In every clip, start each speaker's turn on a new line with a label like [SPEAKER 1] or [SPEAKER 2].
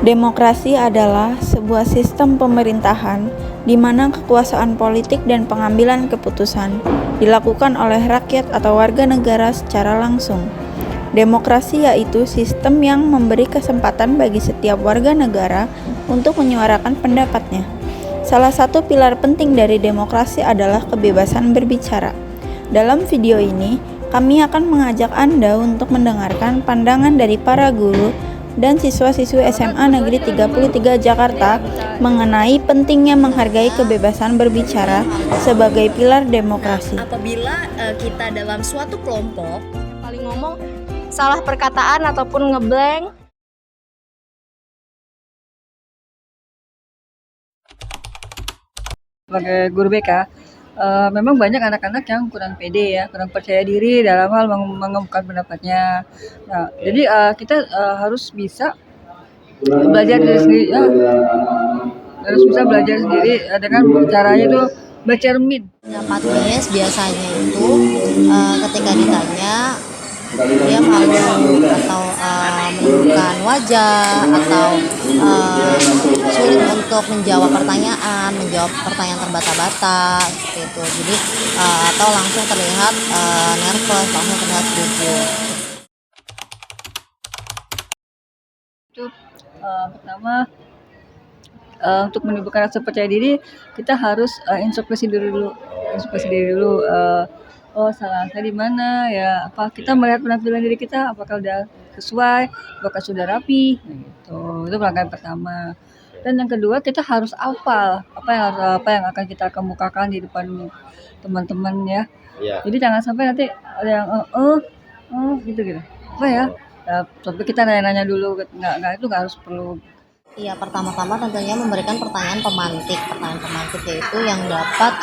[SPEAKER 1] Demokrasi adalah sebuah sistem pemerintahan di mana kekuasaan politik dan pengambilan keputusan dilakukan oleh rakyat atau warga negara secara langsung. Demokrasi yaitu sistem yang memberi kesempatan bagi setiap warga negara untuk menyuarakan pendapatnya. Salah satu pilar penting dari demokrasi adalah kebebasan berbicara. Dalam video ini, kami akan mengajak Anda untuk mendengarkan pandangan dari para guru dan siswa-siswi SMA Negeri 33 Jakarta mengenai pentingnya menghargai kebebasan berbicara sebagai pilar demokrasi.
[SPEAKER 2] Apabila kita dalam suatu kelompok paling ngomong salah perkataan ataupun ngeblank,
[SPEAKER 3] sebagai guru BK, memang banyak anak-anak yang kurang pede ya, kurang percaya diri dalam hal mengemukakan pendapatnya. Nah, jadi kita harus bisa belajar dari sendiri, harus bisa belajar sendiri dengan caranya itu bercermin.
[SPEAKER 2] pendapat Miss biasanya itu ketika ditanya dia malu atau menundukkan wajah atau sulit untuk menjawab pertanyaan terbata-bata seperti itu. Jadi atau langsung terlihat nervous, langsung terlihat gugup.
[SPEAKER 3] Itu pertama, untuk menimbulkan rasa percaya diri kita harus introspeksi diri dulu. Oh, salah saya di mana ya? Apa kita melihat penampilan diri kita apakah udah sesuai, apakah sudah rapi, gitu. Itu langkah yang pertama. Dan yang kedua kita harus hafal apa yang akan kita kemukakan di depan teman-teman ya. Jadi jangan sampai nanti ada yang gitu. Apa ya? Tapi kita nanya-nanya dulu, itu nggak harus perlu.
[SPEAKER 2] Iya, pertama-tama tentunya memberikan pertanyaan pemantik yaitu yang dapat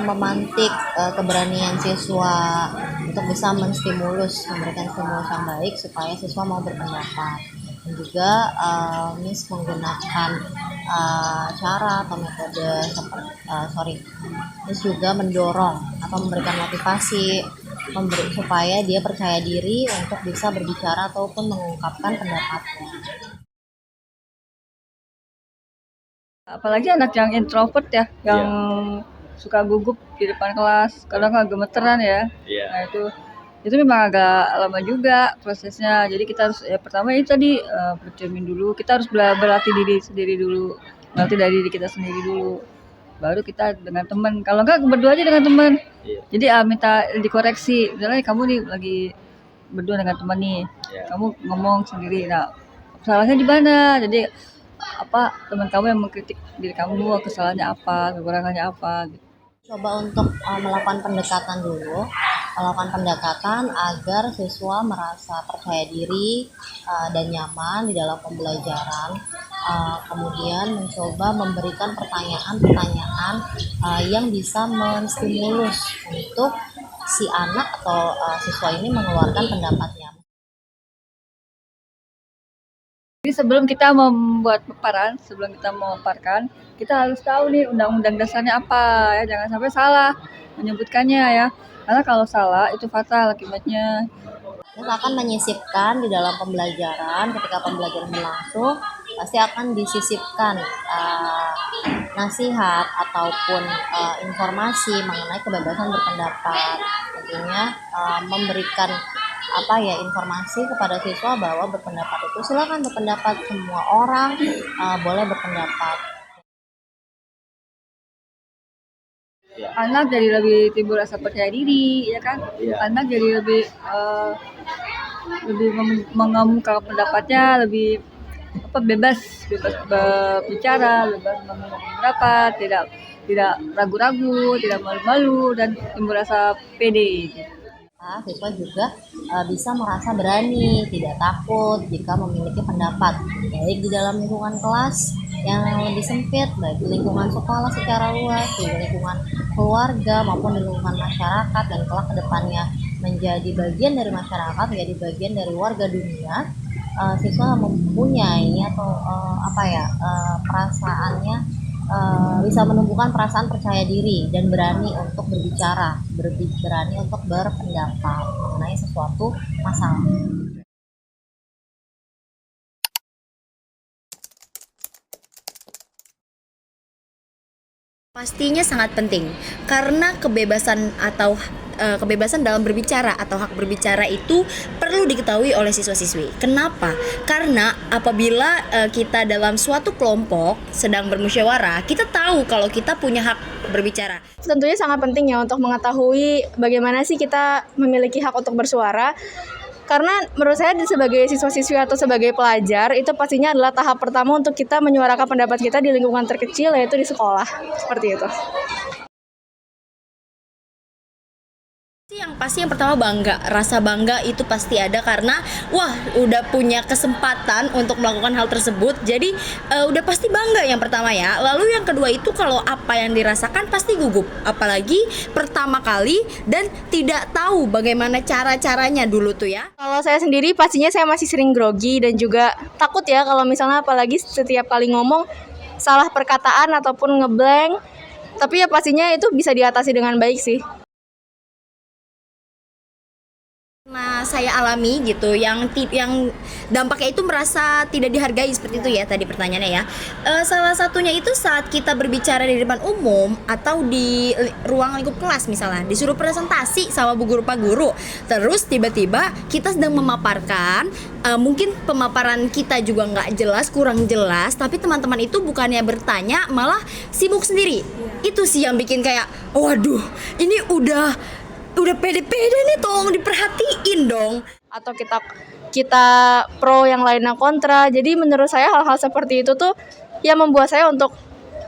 [SPEAKER 2] memantik keberanian siswa untuk bisa memberikan stimulus yang baik supaya siswa mau berpendapat. Dan juga Miss menggunakan cara atau metode Miss juga mendorong atau memberikan motivasi supaya dia percaya diri untuk bisa berbicara ataupun mengungkapkan pendapatnya.
[SPEAKER 3] Apalagi anak yang introvert ya, yang suka gugup di depan kelas, kadang agak gemeteran ya. Nah itu memang agak lama juga prosesnya. Jadi kita harus pertama itu tadi bercermin dulu. Kita harus berlatih diri sendiri dulu, berlatih dari diri kita sendiri dulu. Baru kita dengan teman. Kalau enggak berdua aja dengan teman. Jadi minta dikoreksi. Misalnya kamu nih lagi berdua dengan teman nih, kamu ngomong sendiri. Nah salahnya di mana? Jadi teman kamu yang mengkritik diri kamu, kesalahannya apa, kekurangannya apa gitu.
[SPEAKER 2] Coba untuk melakukan pendekatan agar siswa merasa percaya diri dan nyaman di dalam pembelajaran. Kemudian mencoba memberikan pertanyaan-pertanyaan yang bisa menstimulus untuk si anak atau siswa ini mengeluarkan pendapatnya.
[SPEAKER 3] Jadi sebelum kita memaparkan, kita harus tahu nih undang-undang dasarnya apa ya, jangan sampai salah menyebutkannya ya. Karena kalau salah itu fatal akibatnya.
[SPEAKER 2] Kita akan menyisipkan di dalam pembelajaran, ketika pembelajaran berlangsung pasti akan disisipkan nasihat ataupun informasi mengenai kebebasan berpendapat. Tentunya memberikan informasi kepada siswa bahwa berpendapat itu silakan berpendapat, semua orang boleh berpendapat.
[SPEAKER 3] Anak jadi lebih timbul rasa percaya diri ya kan. Anak jadi lebih mengemukakan pendapatnya, lebih bebas berbicara, bebas mendapat, tidak ragu-ragu, tidak malu-malu, dan timbul rasa pede.
[SPEAKER 2] Siswa juga bisa merasa berani, tidak takut jika memiliki pendapat, baik di dalam lingkungan kelas yang lebih sempit, baik di lingkungan sekolah secara luas, di lingkungan keluarga maupun di lingkungan masyarakat, dan kelak kedepannya menjadi bagian dari masyarakat, menjadi bagian dari warga dunia. Siswa mempunyai perasaannya bisa menumbuhkan perasaan percaya diri dan berani untuk berbicara, berani untuk berpendapat mengenai sesuatu masalah.
[SPEAKER 4] Pastinya sangat penting karena kebebasan dalam berbicara atau hak berbicara itu perlu diketahui oleh siswa-siswi. Kenapa? Karena apabila kita dalam suatu kelompok sedang bermusyawarah, kita tahu kalau kita punya hak berbicara.
[SPEAKER 5] Tentunya sangat penting ya untuk mengetahui bagaimana sih kita memiliki hak untuk bersuara. Karena menurut saya sebagai siswa-siswi atau sebagai pelajar itu pastinya adalah tahap pertama untuk kita menyuarakan pendapat kita di lingkungan terkecil, yaitu di sekolah. Seperti itu.
[SPEAKER 4] Yang pasti yang pertama bangga, rasa bangga itu pasti ada karena wah udah punya kesempatan untuk melakukan hal tersebut, jadi udah pasti bangga yang pertama ya. Lalu yang kedua itu kalau apa yang dirasakan pasti gugup, apalagi pertama kali dan tidak tahu bagaimana caranya dulu tuh ya.
[SPEAKER 5] Kalau saya sendiri pastinya saya masih sering grogi dan juga takut ya kalau misalnya apalagi setiap kali ngomong salah perkataan ataupun ngeblank. Tapi ya pastinya itu bisa diatasi dengan baik sih.
[SPEAKER 4] Nah, saya alami gitu yang dampaknya itu merasa tidak dihargai seperti itu ya tadi pertanyaannya ya. Salah satunya itu saat kita berbicara di depan umum atau di ruang lingkup kelas misalnya, disuruh presentasi sama bu guru pak guru. Terus tiba-tiba kita sedang memaparkan, mungkin pemaparan kita juga nggak jelas, kurang jelas, tapi teman-teman itu bukannya bertanya malah sibuk sendiri. Itu sih yang bikin kayak waduh, ini udah pede-pede nih, tolong diperhatiin dong.
[SPEAKER 5] Atau kita pro yang lainnya kontra. Jadi menurut saya hal-hal seperti itu tuh yang membuat saya untuk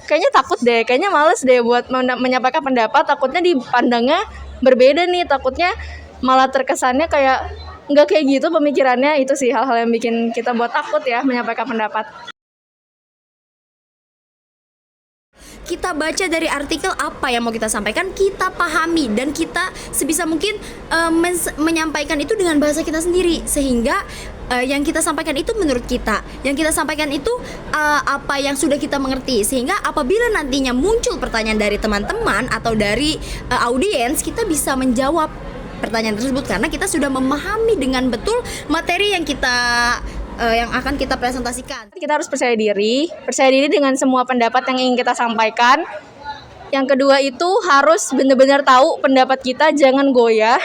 [SPEAKER 5] kayaknya takut deh, kayaknya males deh buat menyampaikan pendapat. Takutnya dipandangnya berbeda nih, takutnya malah terkesannya kayak nggak kayak gitu pemikirannya. Itu sih hal-hal yang bikin kita buat takut ya menyampaikan pendapat.
[SPEAKER 4] Kita baca dari artikel apa yang mau kita sampaikan, kita pahami dan kita sebisa mungkin menyampaikan itu dengan bahasa kita sendiri, sehingga yang kita sampaikan itu menurut kita, yang kita sampaikan itu apa yang sudah kita mengerti, sehingga apabila nantinya muncul pertanyaan dari teman-teman atau dari audiens, kita bisa menjawab pertanyaan tersebut karena kita sudah memahami dengan betul materi yang yang akan kita presentasikan.
[SPEAKER 5] Kita harus percaya diri dengan semua pendapat yang ingin kita sampaikan. Yang kedua itu harus benar-benar tahu pendapat kita, jangan goyah.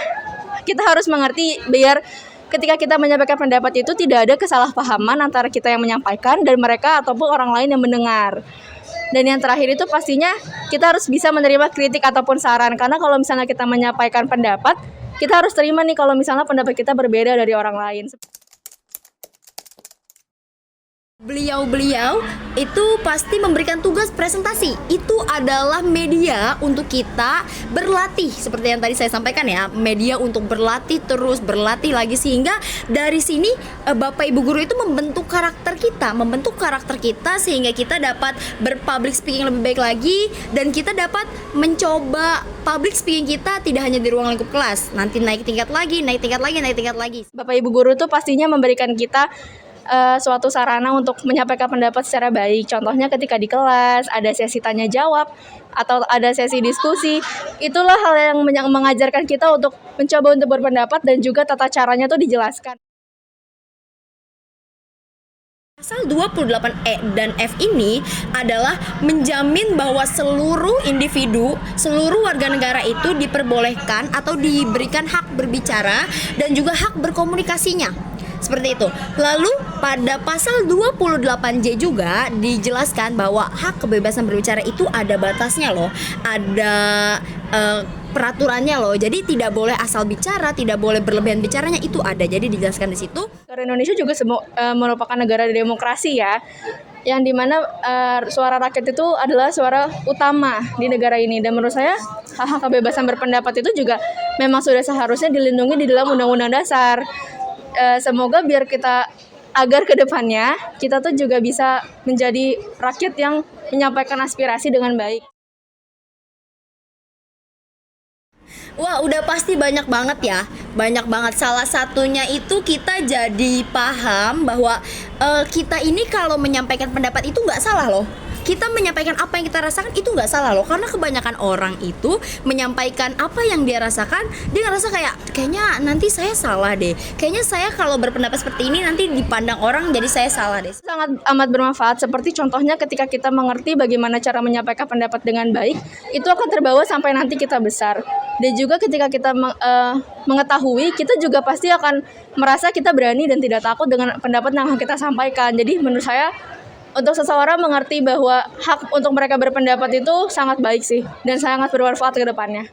[SPEAKER 5] Kita harus mengerti biar ketika kita menyampaikan pendapat itu tidak ada kesalahpahaman antara kita yang menyampaikan dan mereka ataupun orang lain yang mendengar. Dan yang terakhir itu pastinya kita harus bisa menerima kritik ataupun saran, karena kalau misalnya kita menyampaikan pendapat, kita harus terima nih kalau misalnya pendapat kita berbeda dari orang lain.
[SPEAKER 4] Beliau itu pasti memberikan tugas presentasi. Itu adalah media untuk kita berlatih, seperti yang tadi saya sampaikan ya, media untuk berlatih terus, berlatih lagi, sehingga dari sini Bapak Ibu guru itu membentuk karakter kita sehingga kita dapat berpublic speaking lebih baik lagi, dan kita dapat mencoba public speaking kita tidak hanya di ruang lingkup kelas, nanti naik tingkat lagi.
[SPEAKER 5] Bapak Ibu guru tuh pastinya memberikan kita suatu sarana untuk menyampaikan pendapat secara baik. Contohnya ketika di kelas ada sesi tanya jawab atau ada sesi diskusi, itulah hal yang mengajarkan kita untuk mencoba untuk berpendapat dan juga tata caranya tuh dijelaskan.
[SPEAKER 4] Pasal 28E dan F ini adalah menjamin bahwa seluruh individu, seluruh warga negara itu diperbolehkan atau diberikan hak berbicara dan juga hak berkomunikasinya. Seperti itu. Lalu pada pasal 28J juga dijelaskan bahwa hak kebebasan berbicara itu ada batasnya loh, ada peraturannya loh. Jadi tidak boleh asal bicara, tidak boleh berlebihan bicaranya, itu ada. Jadi dijelaskan di situ.
[SPEAKER 5] Negara Indonesia juga merupakan negara demokrasi ya, yang dimana suara rakyat itu adalah suara utama di negara ini. Dan menurut saya hak kebebasan berpendapat itu juga memang sudah seharusnya dilindungi di dalam Undang-Undang Dasar. Semoga agar ke depannya kita tuh juga bisa menjadi rakyat yang menyampaikan aspirasi dengan baik.
[SPEAKER 4] Wah, udah pasti banyak banget ya. Banyak banget. Salah satunya itu kita jadi paham bahwa kita ini kalau menyampaikan pendapat itu nggak salah loh. kita menyampaikan apa yang kita rasakan itu nggak salah loh, karena kebanyakan orang itu menyampaikan apa yang dia rasakan, dia ngerasa kayaknya nanti saya salah deh, kayaknya saya kalau berpendapat seperti ini nanti dipandang orang jadi saya salah deh.
[SPEAKER 5] Sangat amat bermanfaat, seperti contohnya ketika kita mengerti bagaimana cara menyampaikan pendapat dengan baik, itu akan terbawa sampai nanti kita besar. Dan juga ketika kita mengetahui, kita juga pasti akan merasa kita berani dan tidak takut dengan pendapat yang akan kita sampaikan. Jadi menurut saya, untuk seseorang mengerti bahwa hak untuk mereka berpendapat itu sangat baik sih, dan sangat bermanfaat ke depannya.